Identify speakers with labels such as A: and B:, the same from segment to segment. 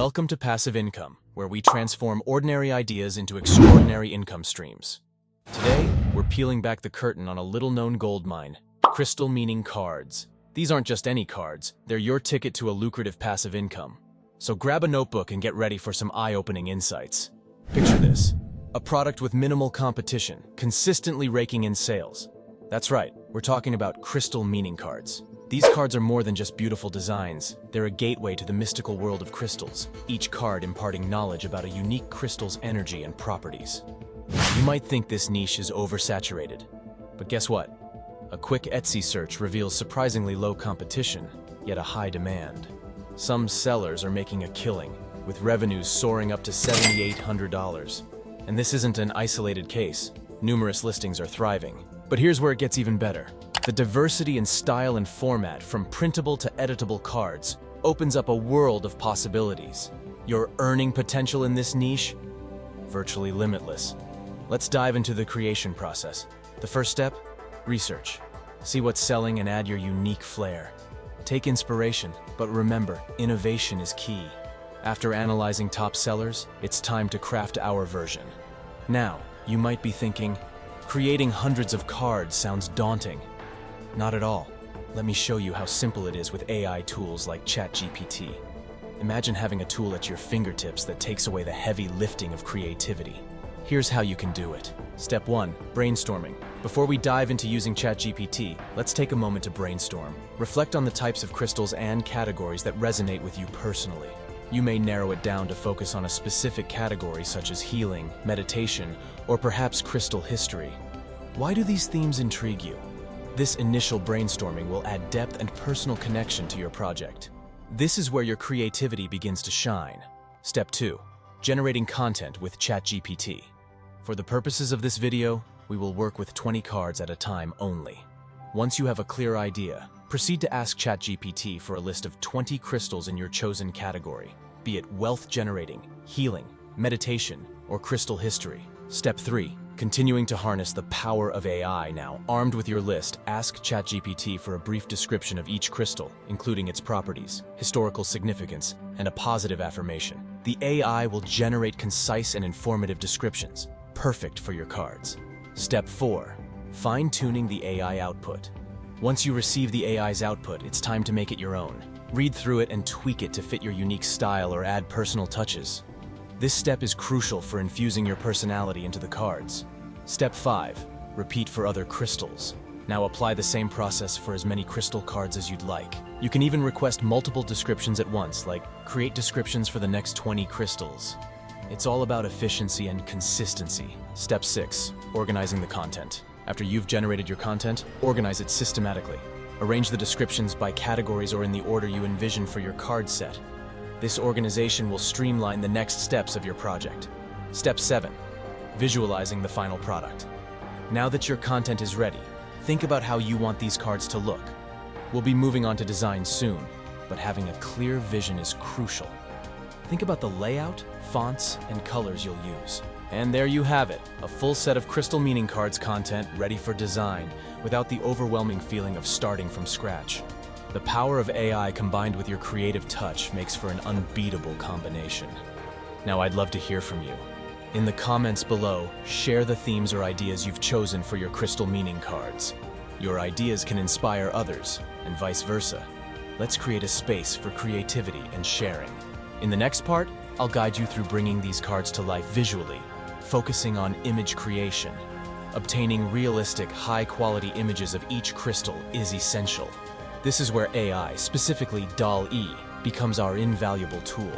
A: Welcome to Passive Income, where we transform ordinary ideas into extraordinary income streams. Today, we're peeling back the curtain on a little-known gold mine, crystal meaning cards. These aren't just any cards, they're your ticket to a lucrative passive income. So grab a notebook and get ready for some eye-opening insights. Picture this: a product with minimal competition, consistently raking in sales. That's right, we're talking about crystal meaning cards. These cards are more than just beautiful designs. They're a gateway to the mystical world of crystals, each card imparting knowledge about a unique crystal's energy and properties. You might think this niche is oversaturated, but guess what? A quick Etsy search reveals surprisingly low competition, yet a high demand. Some sellers are making a killing, with revenues soaring up to $7,800. And this isn't an isolated case. Numerous listings are thriving. But here's where it gets even better. The diversity in style and format, from printable to editable cards, opens up a world of possibilities. Your earning potential in this niche? Virtually limitless. Let's dive into the creation process. The first step? Research. See what's selling and add your unique flair. Take inspiration, but remember, innovation is key. After analyzing top sellers, it's time to craft our version. Now, you might be thinking, creating hundreds of cards sounds daunting. Not at all. Let me show you how simple it is with AI tools like ChatGPT. Imagine having a tool at your fingertips that takes away the heavy lifting of creativity. Here's how you can do it. Step 1. Brainstorming. Before we dive into using ChatGPT, let's take a moment to brainstorm. Reflect on the types of crystals and categories that resonate with you personally. You may narrow it down to focus on a specific category such as healing, meditation, or perhaps crystal history. Why do these themes intrigue you? This initial brainstorming will add depth and personal connection to your project. This is where your creativity begins to shine. Step 2. Generating content with ChatGPT. For the purposes of this video, we will work with 20 cards at a time only. Once you have a clear idea, proceed to ask ChatGPT for a list of 20 crystals in your chosen category, be it wealth generating, healing, meditation, or crystal history. Step 3. Continuing to harness the power of AI now. Armed with your list, ask ChatGPT for a brief description of each crystal, including its properties, historical significance, and a positive affirmation. The AI will generate concise and informative descriptions, perfect for your cards. Step 4. Fine-tuning the AI output. Once you receive the AI's output, it's time to make it your own. Read through it and tweak it to fit your unique style or add personal touches. This step is crucial for infusing your personality into the cards. Step 5. Repeat for other crystals. Now apply the same process for as many crystal cards as you'd like. You can even request multiple descriptions at once, like create descriptions for the next 20 crystals. It's all about efficiency and consistency. Step 6. Organizing the content. After you've generated your content, organize it systematically. Arrange the descriptions by categories or in the order you envision for your card set. This organization will streamline the next steps of your project. Step 7. Visualizing the final product. Now that your content is ready, think about how you want these cards to look. We'll be moving on to design soon, but having a clear vision is crucial. Think about the layout, fonts, and colors you'll use. And there you have it, a full set of crystal meaning cards content ready for design, without the overwhelming feeling of starting from scratch. The power of AI combined with your creative touch makes for an unbeatable combination. Now I'd love to hear from you. In the comments below, share the themes or ideas you've chosen for your crystal meaning cards. Your ideas can inspire others, and vice versa. Let's create a space for creativity and sharing. In the next part, I'll guide you through bringing these cards to life visually, focusing on image creation. Obtaining realistic, high-quality images of each crystal is essential. This is where AI, specifically DALL-E, becomes our invaluable tool.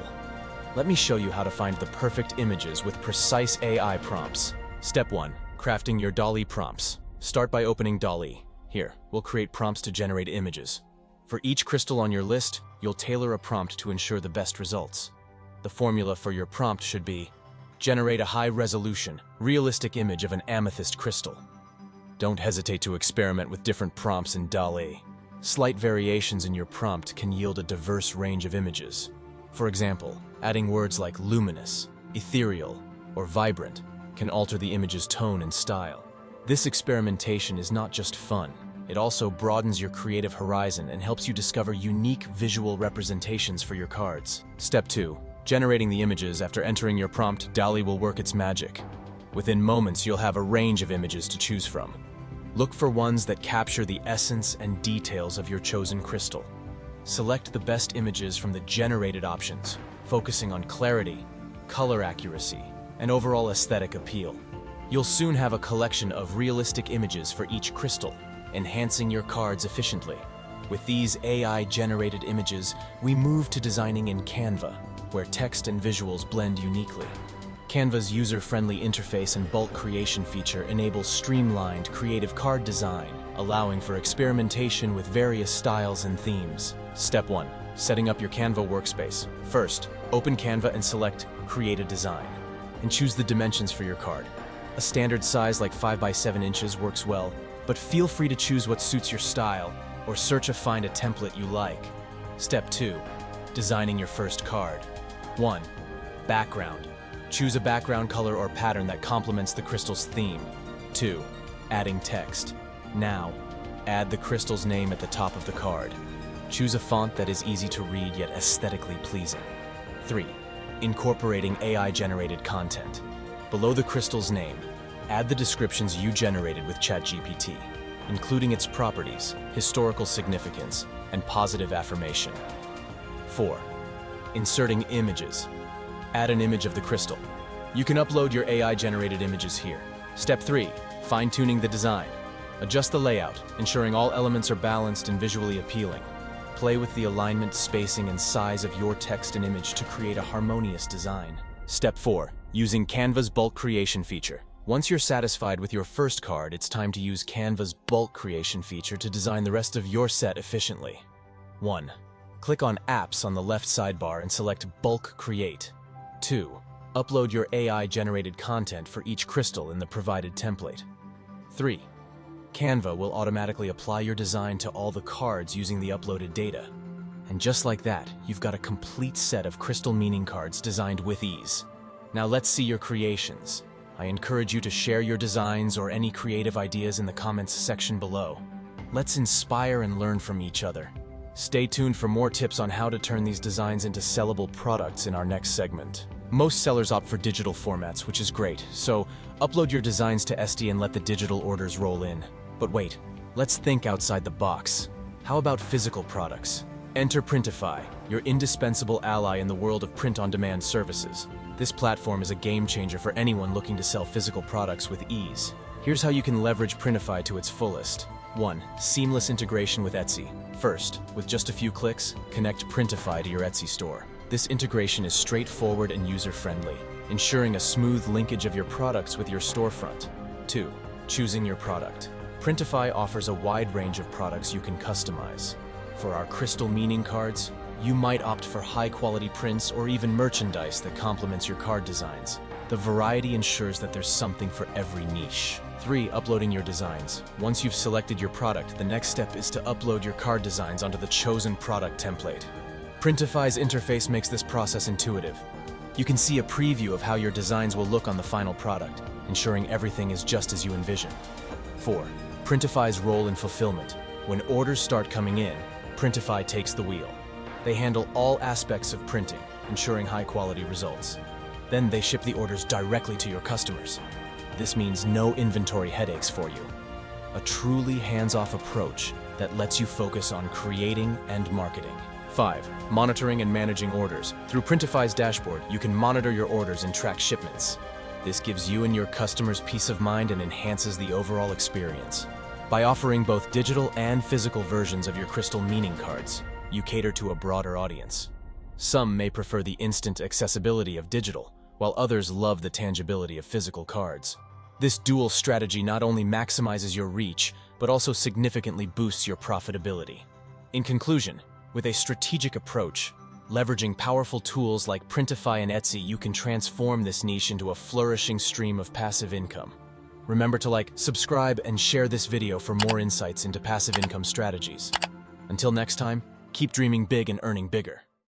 A: Let me show you how to find the perfect images with precise AI prompts. Step 1. Crafting your DALL-E prompts. Start by opening DALL-E. Here, we'll create prompts to generate images. For each crystal on your list, you'll tailor a prompt to ensure the best results. The formula for your prompt should be: generate a high-resolution, realistic image of an amethyst crystal. Don't hesitate to experiment with different prompts in DALL-E. Slight variations in your prompt can yield a diverse range of images. For example, adding words like luminous, ethereal, or vibrant can alter the image's tone and style. This experimentation is not just fun, it also broadens your creative horizon and helps you discover unique visual representations for your cards. Step 2. Generating the images after entering your prompt, DALL-E will work its magic. Within moments, you'll have a range of images to choose from. Look for ones that capture the essence and details of your chosen crystal. Select the best images from the generated options, focusing on clarity, color accuracy, and overall aesthetic appeal. You'll soon have a collection of realistic images for each crystal, enhancing your cards efficiently. With these AI-generated images, we move to designing in Canva, where text and visuals blend uniquely. Canva's user-friendly interface and bulk creation feature enables streamlined, creative card design, allowing for experimentation with various styles and themes. Step 1. Setting up your Canva workspace. First, open Canva and select Create a Design, and choose the dimensions for your card. A standard size like 5 by 7 inches works well, but feel free to choose what suits your style, or search or find a template you like. Step 2. Designing your first card. 1. Background. Choose a background color or pattern that complements the crystal's theme. 2. Adding text. Now, add the crystal's name at the top of the card. Choose a font that is easy to read yet aesthetically pleasing. 3. Incorporating AI-generated content. Below the crystal's name, add the descriptions you generated with ChatGPT, including its properties, historical significance, and positive affirmation. 4. Inserting images. Add an image of the crystal. You can upload your AI-generated images here. Step 3. Fine-tuning the design. Adjust the layout, ensuring all elements are balanced and visually appealing. Play with the alignment, spacing, and size of your text and image to create a harmonious design. Step 4. Using Canva's bulk creation feature. Once you're satisfied with your first card, it's time to use Canva's bulk creation feature to design the rest of your set efficiently. 1. Click on Apps on the left sidebar and select Bulk Create. 2. Upload your AI-generated content for each crystal in the provided template. 3. Canva will automatically apply your design to all the cards using the uploaded data. And just like that, you've got a complete set of crystal meaning cards designed with ease. Now let's see your creations. I encourage you to share your designs or any creative ideas in the comments section below. Let's inspire and learn from each other. Stay tuned for more tips on how to turn these designs into sellable products in our next segment. Most sellers opt for digital formats, which is great, so upload your designs to SD and let the digital orders roll in. But wait, let's think outside the box. How about physical products? Enter Printify, your indispensable ally in the world of print-on-demand services. This platform is a game changer for anyone looking to sell physical products with ease. Here's how you can leverage Printify to its fullest. 1. Seamless integration with Etsy. First, with just a few clicks, connect Printify to your Etsy store. This integration is straightforward and user-friendly, ensuring a smooth linkage of your products with your storefront. 2. Choosing your product. Printify offers a wide range of products you can customize. For our crystal meaning cards, you might opt for high-quality prints or even merchandise that complements your card designs. The variety ensures that there's something for every niche. 3. Uploading your designs. Once you've selected your product, the next step is to upload your card designs onto the chosen product template. Printify's interface makes this process intuitive. You can see a preview of how your designs will look on the final product, ensuring everything is just as you envision. 4. Printify's role in fulfillment. When orders start coming in, Printify takes the wheel. They handle all aspects of printing, ensuring high-quality results. Then they ship the orders directly to your customers. This means no inventory headaches for you. A truly hands-off approach that lets you focus on creating and marketing. 5. Monitoring and managing orders. Through Printify's dashboard, you can monitor your orders and track shipments. This gives you and your customers peace of mind and enhances the overall experience. By offering both digital and physical versions of your crystal meaning cards, you cater to a broader audience. Some may prefer the instant accessibility of digital, while others love the tangibility of physical cards. This dual strategy not only maximizes your reach, but also significantly boosts your profitability. In conclusion, with a strategic approach, leveraging powerful tools like Printify and Etsy, you can transform this niche into a flourishing stream of passive income. Remember to like, subscribe, and share this video for more insights into passive income strategies. Until next time, keep dreaming big and earning bigger.